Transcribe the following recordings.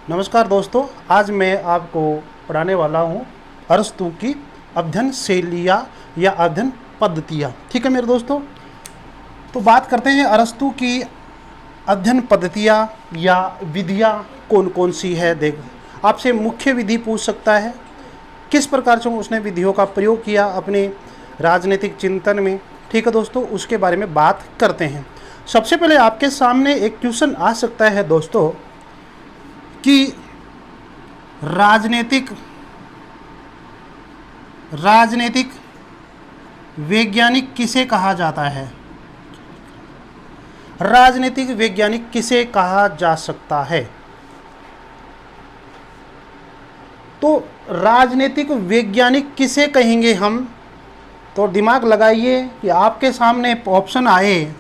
नमस्कार दोस्तों, आज मैं आपको पढ़ाने वाला हूँ अरस्तु की अध्ययन शैलियाँ या अध्ययन पद्धतियाँ। ठीक है मेरे दोस्तों, तो बात करते हैं अरस्तु की अध्ययन पद्धतियाँ या विधियाँ कौन कौन सी है। देख, आपसे मुख्य विधि पूछ सकता है, किस प्रकार से उसने विधियों का प्रयोग किया अपने राजनीतिक चिंतन में। ठीक है दोस्तों, उसके बारे में बात करते हैं। सबसे पहले आपके सामने एक क्वेश्चन आ सकता है दोस्तों कि राजनीतिक वैज्ञानिक किसे कहा जाता है। राजनीतिक वैज्ञानिक किसे कहा जा सकता है। तो राजनीतिक वैज्ञानिक किसे कहेंगे हम, तो दिमाग लगाइए कि आपके सामने ऑप्शन आए,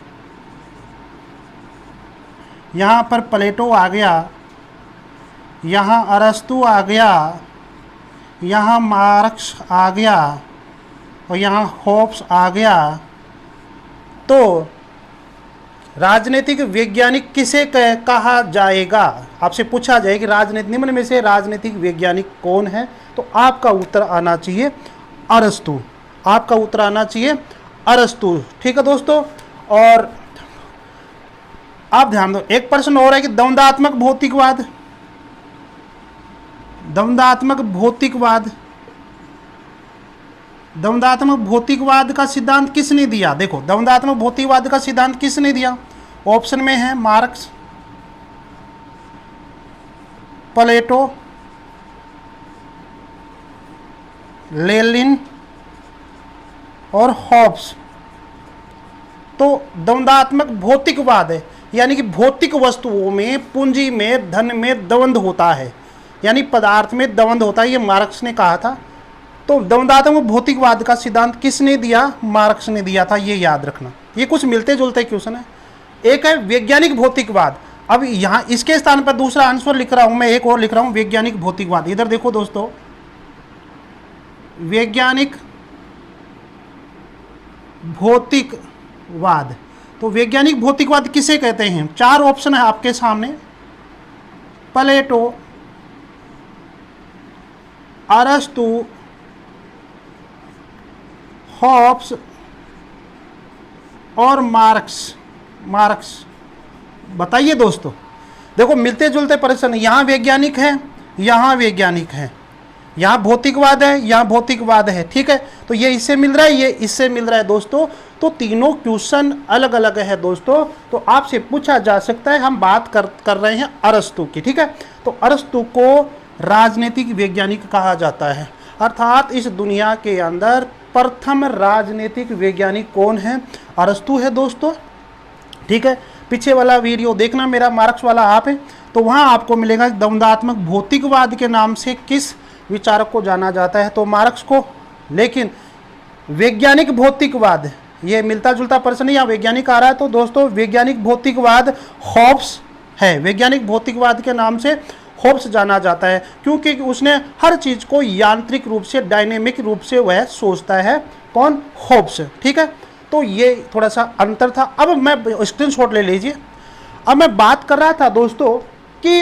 यहाँ पर प्लेटो आ गया, यहाँ अरस्तु आ गया, यहाँ मार्क्स आ गया और यहाँ होब्स आ गया। तो राजनीतिक वैज्ञानिक किसे कहा जाएगा, आपसे पूछा जाए कि निम्न में से राजनीतिक वैज्ञानिक कौन है, तो आपका उत्तर आना चाहिए अरस्तु। आपका उत्तर आना चाहिए अरस्तु। ठीक है दोस्तों, और आप ध्यान दो, एक प्रश्न और है कि द्वंद्वात्मक भौतिकवाद। द्वंद्वात्मक भौतिकवाद का सिद्धांत किसने दिया। देखो, द्वंद्वात्मक भौतिकवाद का सिद्धांत किसने दिया। ऑप्शन में है मार्क्स, प्लेटो, लेनिन और हॉब्स। तो द्वंद्वात्मक भौतिकवाद है, यानी कि भौतिक वस्तुओं में, पूंजी में, धन में द्वंद्व होता है, यानी पदार्थ में द्वंद्व होता है, ये मार्क्स ने कहा था। तो द्वंद्वात्मक भौतिकवाद का सिद्धांत किसने दिया, मार्क्स ने दिया था, ये याद रखना। ये कुछ मिलते जुलते क्वेश्चन है। एक है वैज्ञानिक भौतिकवाद। अब यहाँ इसके स्थान पर दूसरा आंसर लिख रहा हूं मैं, एक और लिख रहा हूं वैज्ञानिक भौतिकवाद। इधर देखो दोस्तों, वैज्ञानिक भौतिकवाद। तो वैज्ञानिक भौतिकवाद किसे कहते हैं, चार ऑप्शन है आपके सामने, प्लेटो, अरस्तु, हॉब्स और मार्क्स। बताइए दोस्तों, देखो मिलते जुलते प्रश्न, यहाँ वैज्ञानिक है, यहाँ वैज्ञानिक है, यहाँ भौतिकवाद है, यहाँ भौतिकवाद है। ठीक है, तो ये इससे मिल रहा है, ये इससे मिल रहा है दोस्तों। तो तीनों क्वेश्चन अलग अलग है दोस्तों। तो आपसे पूछा जा सकता है, हम बात कर रहे हैं अरस्तु की। ठीक है, तो अरस्तु को राजनीतिक वैज्ञानिक कहा जाता है, अर्थात इस दुनिया के अंदर प्रथम राजनीतिक वैज्ञानिक कौन है, अरस्तु है दोस्तों। ठीक है, पीछे वाला वीडियो देखना मेरा, मार्क्स वाला आप है, तो वहाँ आपको मिलेगा द्वंद्वात्मक भौतिकवाद के नाम से किस विचारक को जाना जाता है, तो मार्क्स को। लेकिन वैज्ञानिक भौतिकवाद, ये मिलता जुलता प्रश्न, यहाँ वैज्ञानिक आ रहा है, तो दोस्तों वैज्ञानिक भौतिकवाद हॉब्स है। वैज्ञानिक भौतिकवाद के नाम से हॉब्स जाना जाता है, क्योंकि उसने हर चीज़ को यांत्रिक रूप से, डायनेमिक रूप से वह सोचता है। कौन, हॉब्स। ठीक है, तो ये थोड़ा सा अंतर था। अब मैं स्क्रीनशॉट ले लीजिए। अब मैं बात कर रहा था दोस्तों कि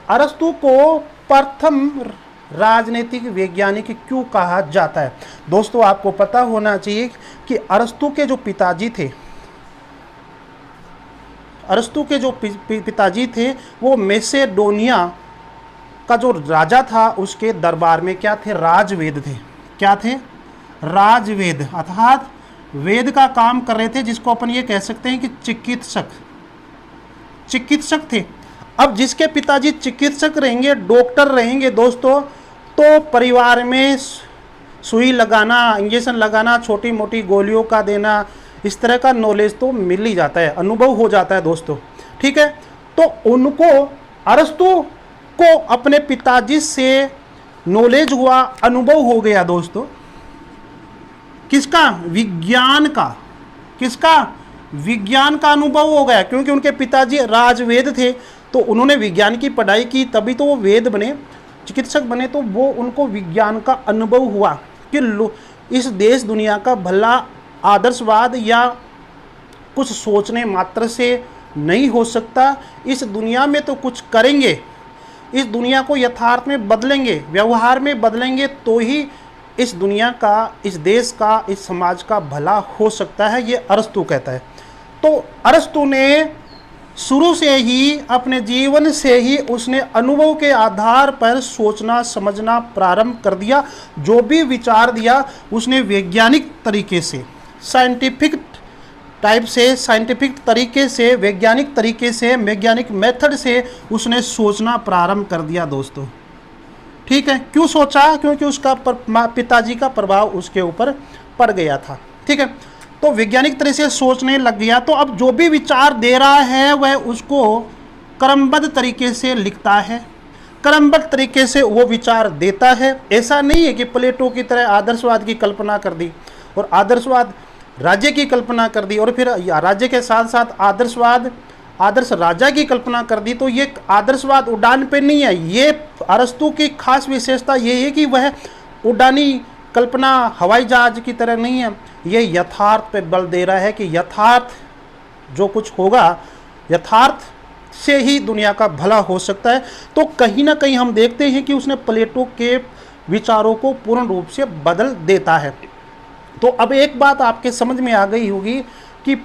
अरस्तु को प्रथम राजनीतिक वैज्ञानिक क्यों कहा जाता है। दोस्तों आपको पता होना चाहिए कि अरस्तु के जो पिताजी थे, वो मैसेडोनिया का जो राजा था, उसके दरबार में क्या थे, राजवेद थे। क्या थे, राजवेद, अर्थात वेद का काम कर रहे थे, जिसको अपन ये कह सकते हैं कि चिकित्सक थे। अब जिसके पिताजी चिकित्सक रहेंगे, डॉक्टर रहेंगे दोस्तों, तो परिवार में सुई लगाना, इंजेक्शन लगाना, छोटी मोटी गोलियों का देना, इस तरह का नॉलेज तो मिल ही जाता है, अनुभव हो जाता है दोस्तों। ठीक है, तो उनको, अरस्तु को अपने पिताजी से नॉलेज हुआ, अनुभव हो गया दोस्तों। किसका, विज्ञान का। किसका, विज्ञान का अनुभव हो गया, क्योंकि उनके पिताजी राजवेद थे, तो उन्होंने विज्ञान की पढ़ाई की, तभी तो वो वेद बने, चिकित्सक बने। तो वो उनको विज्ञान का अनुभव हुआ कि इस देश दुनिया का भला आदर्शवाद या कुछ सोचने मात्र से नहीं हो सकता, इस दुनिया में तो कुछ करेंगे, इस दुनिया को यथार्थ में बदलेंगे, व्यवहार में बदलेंगे, तो ही इस दुनिया का, इस देश का, इस समाज का भला हो सकता है, ये अरस्तू कहता है। तो अरस्तू ने शुरू से ही, अपने जीवन से ही उसने अनुभव के आधार पर सोचना समझना प्रारंभ कर दिया। जो भी विचार दिया उसने वैज्ञानिक तरीके से, साइंटिफिक टाइप से, साइंटिफिक तरीके से, वैज्ञानिक तरीके से, वैज्ञानिक मेथड से उसने सोचना प्रारंभ कर दिया दोस्तों। ठीक है, क्यों सोचा? क्योंकि उसका पिताजी का प्रभाव उसके ऊपर पड़ गया था। ठीक है, तो वैज्ञानिक तरह से सोचने लग गया। तो अब जो भी विचार दे रहा है वह उसको क्रमबद्ध तरीके से लिखता है, क्रमबद्ध तरीके से वो विचार देता है। ऐसा नहीं है कि प्लेटो की तरह आदर्शवाद की कल्पना कर दी और आदर्शवाद राज्य की कल्पना कर दी और फिर राज्य के साथ साथ आदर्श राजा की कल्पना कर दी। तो ये आदर्शवाद उड़ान पे नहीं है। ये अरस्तू की खास विशेषता ये है कि वह उड़ानी कल्पना हवाई जहाज की तरह नहीं है, ये यथार्थ पे बल दे रहा है कि यथार्थ जो कुछ होगा, यथार्थ से ही दुनिया का भला हो सकता है। तो कहीं ना कहीं हम देखते हैं कि उसने प्लेटो के विचारों को पूर्ण रूप से बदल देता है। तो अब एक बात आपके समझ में आ गई होगी कि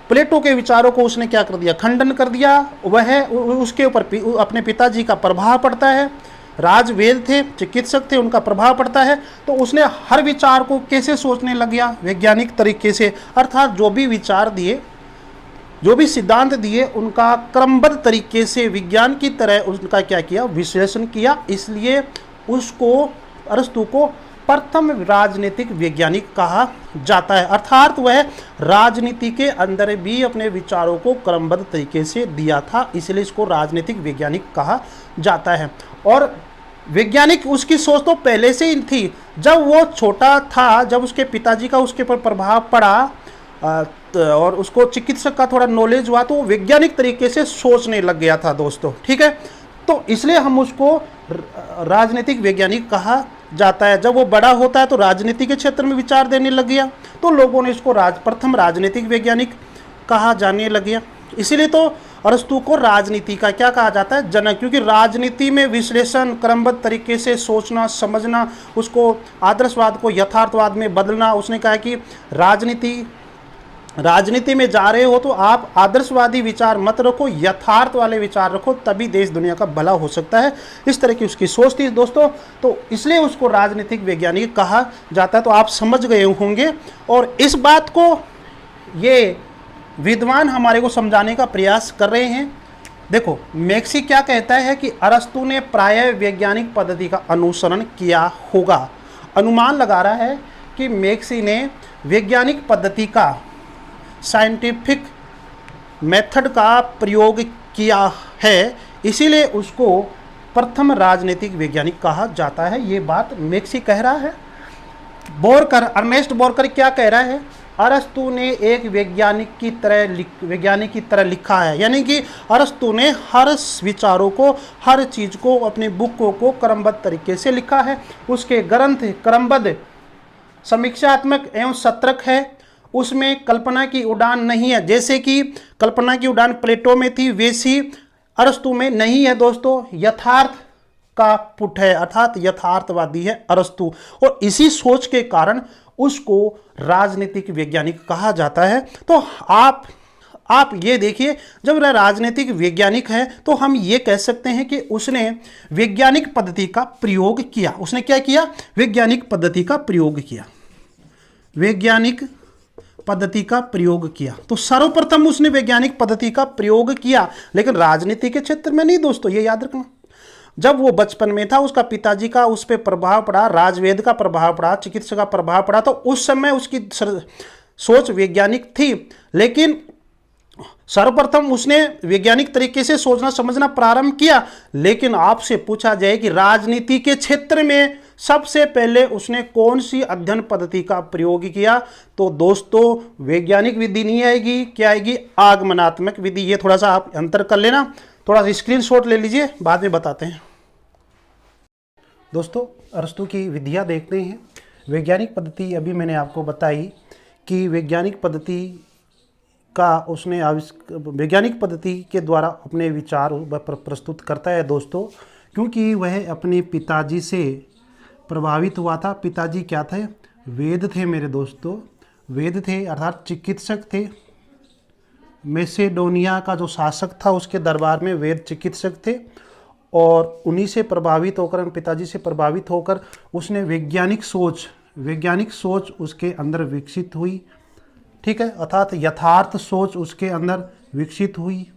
प्लेटो के विचारों को उसने क्या कर दिया, खंडन कर दिया। वह उसके ऊपर अपने पिताजी का प्रभाव पड़ता है, राजवेद थे, चिकित्सक थे, उनका प्रभाव पड़ता है। तो उसने हर विचार को कैसे सोचने लग गया, वैज्ञानिक तरीके से। अर्थात जो भी विचार दिए, जो भी सिद्धांत दिए, उनका क्रमबद्ध तरीके से विज्ञान की तरह उनका क्या किया, विश्लेषण किया। इसलिए उसको, अरस्तू को प्रथम राजनीतिक वैज्ञानिक कहा जाता है। अर्थात वह राजनीति के अंदर भी अपने विचारों को क्रमबद्ध तरीके से दिया था, इसलिए इसको राजनीतिक वैज्ञानिक कहा जाता है। और वैज्ञानिक, उसकी सोच तो पहले से ही थी। जब वो छोटा था, जब उसके पिताजी का उसके ऊपर प्रभाव पड़ा और उसको चिकित्सक का थोड़ा नॉलेज हुआ, तो वो वैज्ञानिक तरीके से सोचने लग गया था दोस्तों। ठीक है, तो इसलिए हम उसको राजनीतिक वैज्ञानिक कहा जाता है। जब वो बड़ा होता है तो राजनीति के क्षेत्र में विचार देने लग गया, तो लोगों ने इसको प्रथम राजनीतिक वैज्ञानिक कहा जाने लग गया। इसीलिए तो अरस्तू को राजनीति का क्या कहा जाता है, जनक, क्योंकि राजनीति में विश्लेषण, क्रमबद्ध तरीके से सोचना समझना, उसको आदर्शवाद को यथार्थवाद में बदलना। उसने कहा कि राजनीति में जा रहे हो तो आप आदर्शवादी विचार मत रखो, यथार्थ वाले विचार रखो, तभी देश दुनिया का भला हो सकता है। इस तरह की उसकी सोच थी दोस्तों। तो इसलिए उसको राजनीतिक वैज्ञानिक कहा जाता है। तो आप समझ गए होंगे। और इस बात को ये विद्वान हमारे को समझाने का प्रयास कर रहे हैं। देखो, मैक्सी क्या कहता है कि अरस्तू ने प्रायः वैज्ञानिक पद्धति का अनुसरण किया होगा। अनुमान लगा रहा है कि मैक्सी ने वैज्ञानिक पद्धति का, साइंटिफिक मेथड का प्रयोग किया है, इसीलिए उसको प्रथम राजनीतिक वैज्ञानिक कहा जाता है। ये बात मैक्सी कह रहा है। अर्नेस्ट बोरकर क्या कह रहा है, अरस्तू ने एक वैज्ञानिक की तरह लिखा है। यानी कि अरस्तू ने हर विचारों को, हर चीज़ को, अपनी बुकों को क्रमबद्ध तरीके से लिखा है। उसके ग्रंथ क्रमबद्ध, समीक्षात्मक एवं सतर्क है। उसमें कल्पना की उड़ान नहीं है। जैसे कि कल्पना की उड़ान प्लेटो में थी, वैसी अरस्तू में नहीं है दोस्तों। यथार्थ का पुट है, अर्थात यथार्थवादी है अरस्तू। और इसी सोच के कारण उसको राजनीतिक वैज्ञानिक कहा जाता है। तो आप ये देखिए, जब वह राजनीतिक वैज्ञानिक है तो हम ये कह सकते हैं कि उसने वैज्ञानिक पद्धति का प्रयोग किया। उसने क्या किया, वैज्ञानिक पद्धति का प्रयोग किया, वैज्ञानिक पद्धति का प्रयोग किया। तो सर्वप्रथम उसने वैज्ञानिक पद्धति का प्रयोग किया, लेकिन राजनीति के क्षेत्र में नहीं दोस्तों, ये याद रखना। जब वो बचपन में था, उसका पिताजी का उस पर प्रभाव पड़ा, राजवेद का प्रभाव पड़ा, चिकित्सा का प्रभाव पड़ा, तो उस समय उसकी सोच वैज्ञानिक थी। लेकिन सर्वप्रथम उसने वैज्ञानिक तरीके से सोचना समझना प्रारंभ किया। लेकिन आपसे पूछा जाए कि राजनीति के क्षेत्र में सबसे पहले उसने कौन सी अध्ययन पद्धति का प्रयोग किया, तो दोस्तों वैज्ञानिक विधि नहीं आएगी, क्या आएगी, आगमनात्मक विधि। ये थोड़ा सा आप अंतर कर लेना, थोड़ा सा स्क्रीनशॉट ले लीजिए, बाद में बताते हैं। दोस्तों, अरस्तू की विधियाँ देखते हैं। वैज्ञानिक पद्धति अभी मैंने आपको बताई कि वैज्ञानिक पद्धति का उसने वैज्ञानिक पद्धति के द्वारा अपने विचार प्रस्तुत करता है दोस्तों, क्योंकि वह अपने पिताजी से प्रभावित हुआ था। पिताजी क्या थे? वेद थे मेरे दोस्तों, वेद थे अर्थात चिकित्सक थे। मैसेडोनिया का जो शासक था उसके दरबार में वेद चिकित्सक थे, और उन्हीं से प्रभावित होकर, पिताजी से प्रभावित होकर उसने वैज्ञानिक सोच उसके अंदर विकसित हुई। ठीक है, अर्थात यथार्थ सोच उसके अंदर विकसित हुई।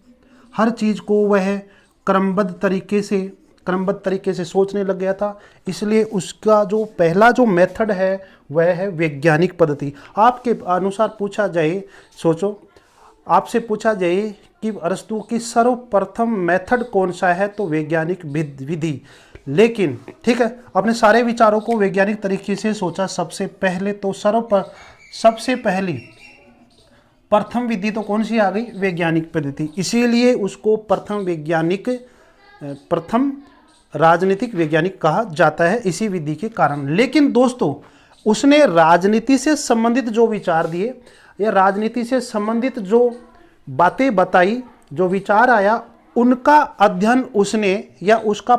हर चीज़ को वह क्रमबद्ध तरीके से सोचने लग गया था। इसलिए उसका जो पहला जो मेथड है वह है वैज्ञानिक पद्धति। आपके अनुसार पूछा जाए, सोचो, आपसे पूछा जाए कि अरस्तु की सर्वप्रथम मेथड कौन सा है, तो वैज्ञानिक विधि। लेकिन ठीक है, अपने सारे विचारों को वैज्ञानिक तरीके से सोचा। सबसे पहले तो सबसे पहली प्रथम विधि तो कौन सी आ गई? वैज्ञानिक पद्धति। इसीलिए उसको प्रथम राजनीतिक वैज्ञानिक कहा जाता है, इसी विधि के कारण। लेकिन दोस्तों, उसने राजनीति से संबंधित जो विचार दिए या राजनीति से संबंधित जो बातें बताई, जो विचार आया, उनका अध्ययन उसने या उसका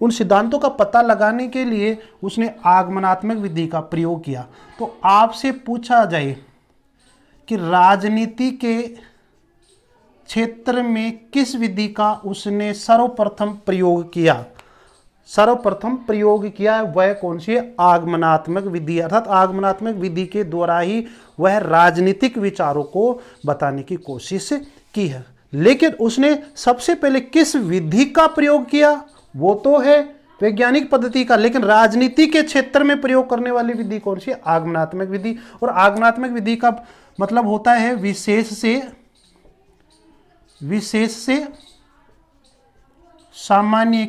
उन सिद्धांतों का पता लगाने के लिए उसने आगमनात्मक विधि का प्रयोग किया। तो आपसे पूछा जाए कि राजनीति के क्षेत्र में किस विधि का उसने सर्वप्रथम प्रयोग किया, वह कौन सी है? आगमनात्मक विधि। अर्थात आगमनात्मक विधि के द्वारा ही वह राजनीतिक विचारों को बताने की कोशिश की है। लेकिन उसने सबसे पहले किस विधि का प्रयोग किया? वो तो है वैज्ञानिक पद्धति का। लेकिन राजनीति के क्षेत्र में प्रयोग करने वाली विधि कौन सी है? आगमनात्मक विधि। और आगमनात्मक विधि का मतलब होता है विशेष से सामान्य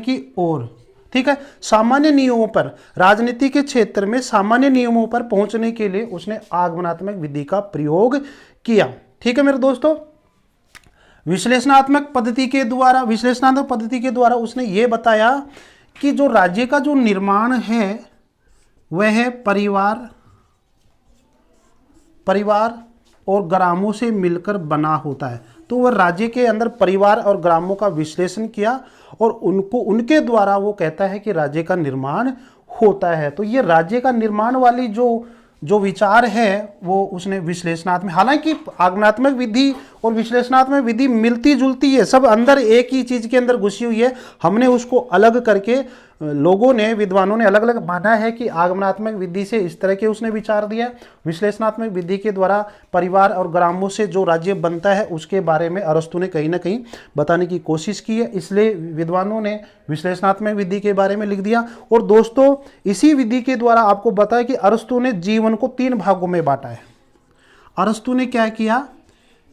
की ओर। ठीक है, सामान्य नियमों पर, राजनीति के क्षेत्र में सामान्य नियमों पर पहुंचने के लिए उसने आगमनात्मक विधि का प्रयोग किया। ठीक है मेरे दोस्तों, विश्लेषणात्मक पद्धति के द्वारा उसने ये बताया कि जो राज्य का जो निर्माण है वह परिवार और ग्रामों से मिलकर बना होता है। तो वह राज्य के अंदर परिवार और ग्रामों का विश्लेषण किया और उनके द्वारा वो कहता है कि राज्य का निर्माण होता है। तो ये राज्य का निर्माण वाली जो विचार है वो उसने विश्लेषणात्मक, हालांकि आगमनात्मक विधि और विश्लेषणात्मक विधि मिलती जुलती है, सब अंदर एक ही चीज के अंदर घुसी हुई है। हमने उसको अलग करके विद्वानों ने अलग अलग माना है कि आगमनात्मक विधि से इस तरह के उसने विचार दिया, विश्लेषणात्मक विधि के द्वारा परिवार और ग्रामों से जो राज्य बनता है उसके बारे में अरस्तु ने कहीं ना कहीं बताने की कोशिश की है। इसलिए विद्वानों ने विश्लेषणात्मक विधि के बारे में लिख दिया। और दोस्तों, इसी विधि के द्वारा आपको बताया कि अरस्तु ने जीवन को 3 भागों में बांटा है। अरस्तु ने क्या किया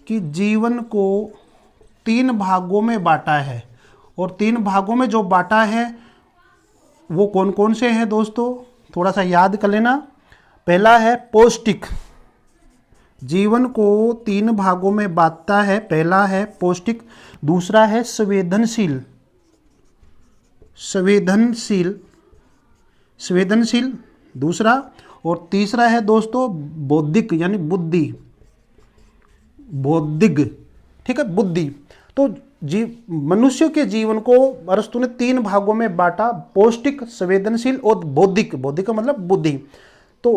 कि जीवन को 3 भागों में बांटा है, और 3 भागों में जो बांटा है वो कौन कौन से हैं दोस्तों, थोड़ा सा याद कर लेना। पहला है पौष्टिक, जीवन को 3 भागों में बांटता है। पहला है पौष्टिक, दूसरा है संवेदनशील, दूसरा, और तीसरा है दोस्तों बौद्धिक यानी बौद्धिक। ठीक है, बुद्धि। तो मनुष्य के जीवन को अरस्तु ने 3 भागों में बांटा, पौष्टिक, संवेदनशील और बौद्धिक। बौद्धिक का मतलब बुद्धि। तो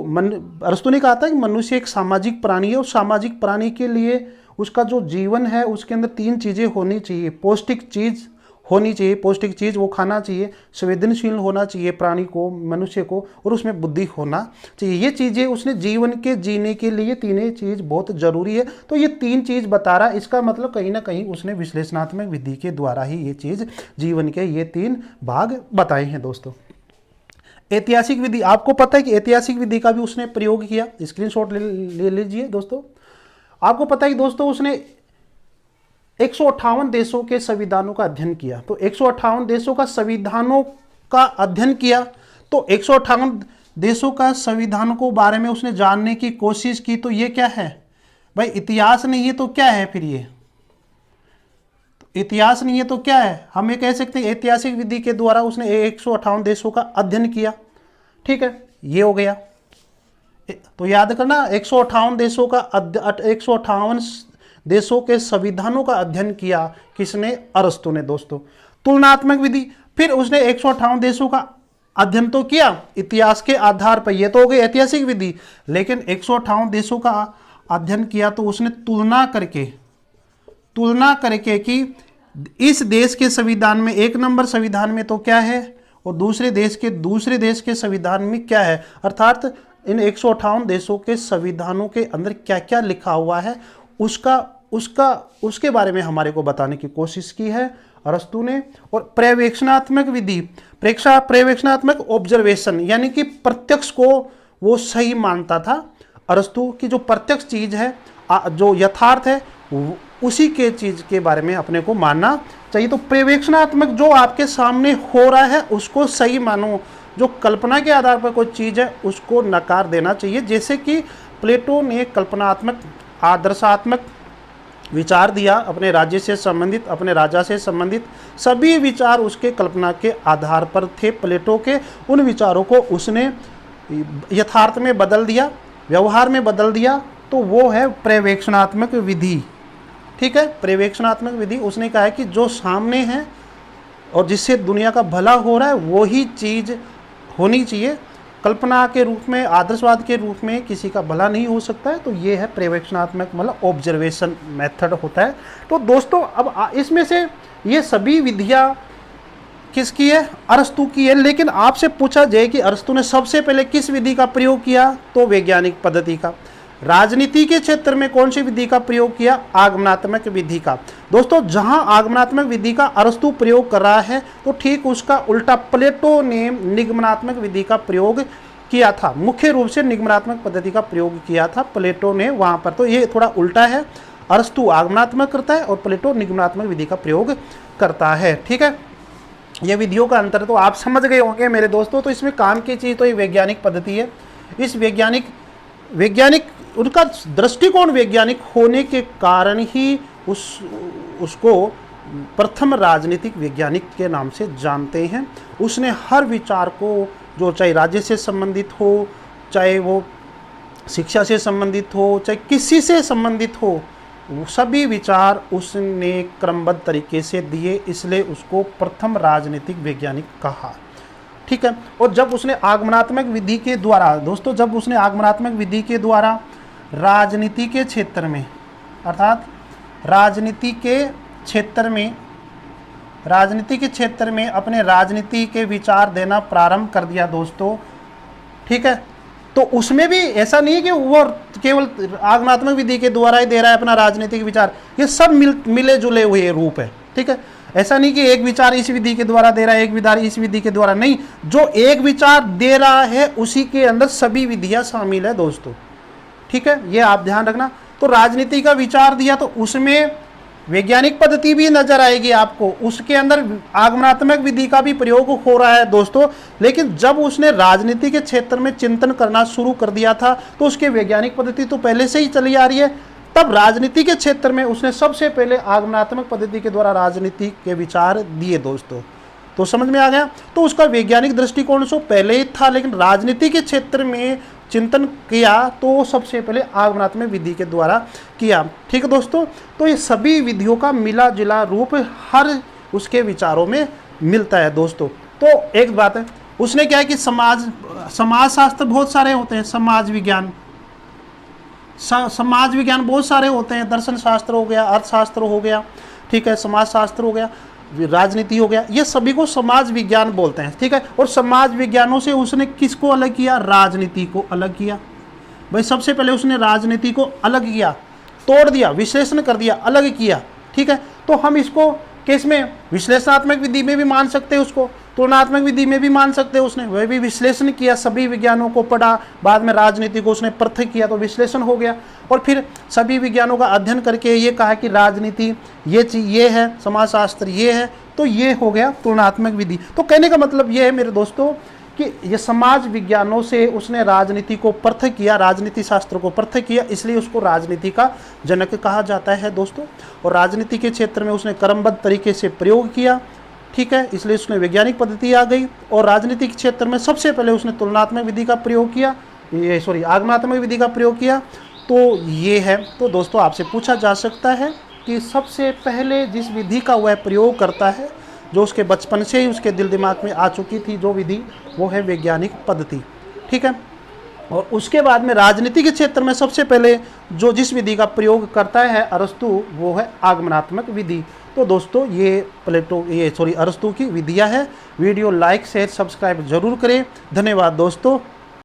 अरस्तु ने कहा था कि मनुष्य एक सामाजिक प्राणी है, और सामाजिक प्राणी के लिए उसका जो जीवन है उसके अंदर 3 चीजें होनी चाहिए। पौष्टिक चीज होनी चाहिए, पौष्टिक चीज वो खाना चाहिए, संवेदनशील होना चाहिए प्राणी को, मनुष्य को, और उसमें बुद्धि होना चाहिए। ये चीजें उसने जीवन के जीने के लिए 3 चीज बहुत जरूरी है। तो ये 3 चीज बता रहा, इसका मतलब कहीं ना कहीं उसने विश्लेषणात्मक विधि के द्वारा ही ये चीज, जीवन के ये 3 भाग बताए हैं दोस्तों। ऐतिहासिक विधि, आपको पता है कि ऐतिहासिक विधि का भी उसने प्रयोग किया, स्क्रीनशॉट ले लीजिए दोस्तों। आपको पता है कि दोस्तों उसने 158 देशों के संविधानों का अध्ययन किया। तो 158 देशों का संविधानों का अध्ययन किया, तो 158 देशों का संविधान को बारे में उसने जानने की कोशिश की। तो ये क्या है भाई? इतिहास नहीं है तो क्या है फिर? ये इतिहास नहीं है तो क्या है? हम ये कह सकते हैं ऐतिहासिक विधि के द्वारा उसने 158 देशों का अध्ययन किया। ठीक है, ये हो गया तो याद करना 158 देशों का 158 देशों के संविधानों का अध्ययन किया किसने? अरस्तु ने दोस्तों। तुलनात्मक विधि, फिर उसने 158 देशों का अध्ययन तो किया इतिहास के आधार पर, ये तो हो गई ऐतिहासिक विधि, लेकिन 158 देशों का अध्ययन किया तो उसने तुलना करके कि इस देश के संविधान में, एक नंबर संविधान में तो क्या है और दूसरे देश के संविधान में क्या है, अर्थात इन 158 देशों के संविधानों के अंदर क्या क्या लिखा हुआ है उसके बारे में हमारे को बताने की कोशिश की है अरस्तु ने। और पर्यवेक्षणात्मक विधि, पर्यवेक्षणात्मक ऑब्जर्वेशन, यानी कि प्रत्यक्ष को वो सही मानता था अरस्तु की, जो प्रत्यक्ष चीज है, जो यथार्थ है, उसी के चीज के बारे में अपने को मानना चाहिए। तो पर्यवेक्षणात्मक, जो आपके सामने हो रहा है उसको सही मानो, जो कल्पना के आधार पर कोई चीज है उसको नकार देना चाहिए। जैसे कि प्लेटो ने कल्पनात्मक आदर्शात्मक विचार दिया, अपने राज्य से संबंधित, अपने राजा से संबंधित सभी विचार उसके कल्पना के आधार पर थे। प्लेटो के उन विचारों को उसने यथार्थ में बदल दिया, व्यवहार में बदल दिया, तो वो है पर्यवेक्षणात्मक विधि। ठीक है, पर्यवेक्षणात्मक विधि, उसने कहा है कि जो सामने है और जिससे दुनिया का भला हो रहा है वही चीज होनी चाहिए, कल्पना के रूप में, आदर्शवाद के रूप में किसी का भला नहीं हो सकता है। तो ये है पर्यवेक्षणात्मक, मतलब ऑब्जर्वेशन मेथड होता है। तो दोस्तों अब इसमें से ये सभी विधियां किसकी है? अरस्तु की है। लेकिन आपसे पूछा जाए कि अरस्तु ने सबसे पहले किस विधि का प्रयोग किया, तो वैज्ञानिक पद्धति का। राजनीति के क्षेत्र में कौन सी विधि का प्रयोग किया? आगमनात्मक विधि का। दोस्तों जहां आगमनात्मक विधि का अरस्तु प्रयोग कर रहा है तो ठीक उसका उल्टा प्लेटो ने निगमनात्मक विधि का प्रयोग किया था। मुख्य रूप से निगमनात्मक पद्धति का प्रयोग किया था प्लेटो ने वहां पर। तो ये थोड़ा उल्टा है, अरस्तु आगमनात्मक करता है और प्लेटो निगमनात्मक विधि का प्रयोग करता है। ठीक है, ये विधियों का अंतर तो आप समझ गए होंगे मेरे दोस्तों। तो इसमें काम की चीज तो ये वैज्ञानिक पद्धति है। इस वैज्ञानिक उनका दृष्टिकोण वैज्ञानिक होने के कारण ही उसको प्रथम राजनीतिक वैज्ञानिक के नाम से जानते हैं। उसने हर विचार को, जो चाहे राज्य से संबंधित हो, चाहे वो शिक्षा से संबंधित हो, चाहे किसी से संबंधित हो, वो सभी विचार उसने क्रमबद्ध तरीके से दिए, इसलिए उसको प्रथम राजनीतिक वैज्ञानिक कहा। ठीक है, और जब उसने आगमनात्मक विधि के द्वारा, दोस्तों जब उसने आगमनात्मक विधि के द्वारा राजनीति के क्षेत्र में, अर्थात राजनीति के क्षेत्र में अपने राजनीति के विचार देना प्रारंभ कर दिया दोस्तों। ठीक है, तो उसमें भी ऐसा नहीं है कि वो केवल आगमनात्मक विधि के द्वारा ही दे रहा है अपना राजनीतिक विचार, ये सब मिले जुले हुए रूप है। ठीक है, ऐसा नहीं कि एक विचार इस विधि के द्वारा दे रहा है, एक विचार इस विधि के द्वारा, नहीं, जो एक विचार दे रहा है उसी के अंदर सभी विधियां शामिल है दोस्तों। ठीक है, ये आप ध्यान रखना। तो राजनीति का विचार दिया तो उसमें वैज्ञानिक पद्धति भी नजर आएगी आपको, उसके अंदर आगमनात्मक विधि का भी प्रयोग हो रहा है दोस्तों। लेकिन जब उसने राजनीति के क्षेत्र में चिंतन करना शुरू कर दिया था तो उसके वैज्ञानिक पद्धति तो पहले से ही चली आ रही है। तब राजनीति के क्षेत्र में उसने सबसे पहले आगमनात्मक पद्धति के द्वारा राजनीति के विचार दिए दोस्तों। तो समझ में आ गया। तो उसका वैज्ञानिक दृष्टिकोण से पहले ही था, लेकिन राजनीति के क्षेत्र में चिंतन किया तो सबसे पहले आगमनात्मक विधि के द्वारा किया। ठीक है दोस्तों, तो ये सभी विधियों का मिला जुला रूप हर उसके विचारों में मिलता है दोस्तों। तो एक बात है, उसने क्या है कि समाज शास्त्र बहुत सारे होते हैं, समाज विज्ञान बहुत सारे होते हैं, दर्शन शास्त्र हो गया, अर्थशास्त्र हो गया, ठीक है, समाज शास्त्र हो गया, राजनीति हो गया, ये सभी को समाज विज्ञान बोलते हैं। ठीक है, और समाज विज्ञानों से उसने किसको अलग किया? राजनीति को अलग किया। भाई सबसे पहले उसने राजनीति को अलग किया, तोड़ दिया, विश्लेषण कर दिया, अलग किया। ठीक है, तो हम इसको किस में, विश्लेषणात्मक विधि में भी मान सकते हैं, उसको तुलनात्मक विधि में भी मान सकते हैं। उसने वह भी विश्लेषण किया, सभी विज्ञानों को पढ़ा, बाद में राजनीति को उसने पृथक किया तो विश्लेषण हो गया, और फिर सभी विज्ञानों का अध्ययन करके ये कहा कि राजनीति ये चीज ये है, समाजशास्त्र ये है, तो ये हो गया तुलनात्मक विधि। तो कहने का मतलब ये है मेरे दोस्तों कि ये समाज विज्ञानों से उसने राजनीति को पृथक किया, राजनीति शास्त्र को पृथक किया, इसलिए उसको राजनीति का जनक कहा जाता है दोस्तों। और राजनीति के क्षेत्र में उसने क्रमबद्ध तरीके से प्रयोग किया। ठीक है, इसलिए उसने वैज्ञानिक पद्धति आ गई। और राजनीति के क्षेत्र में सबसे पहले उसने तुलनात्मक विधि का प्रयोग किया। ये सॉरी आगमनात्मक विधि का प्रयोग किया, तो ये है। तो दोस्तों आपसे पूछा जा सकता है कि सबसे पहले जिस विधि का वह प्रयोग करता है, जो उसके बचपन से ही उसके दिल दिमाग में आ चुकी थी जो विधि, वो है वैज्ञानिक पद्धति। ठीक है। और उसके बाद में राजनीति के क्षेत्र में सबसे पहले जो जिस विधि का प्रयोग करता है अरस्तु, वो है आगमनात्मक विधि। तो दोस्तों ये अरस्तु की विधियां है। वीडियो लाइक शेयर सब्सक्राइब जरूर करें। धन्यवाद दोस्तों।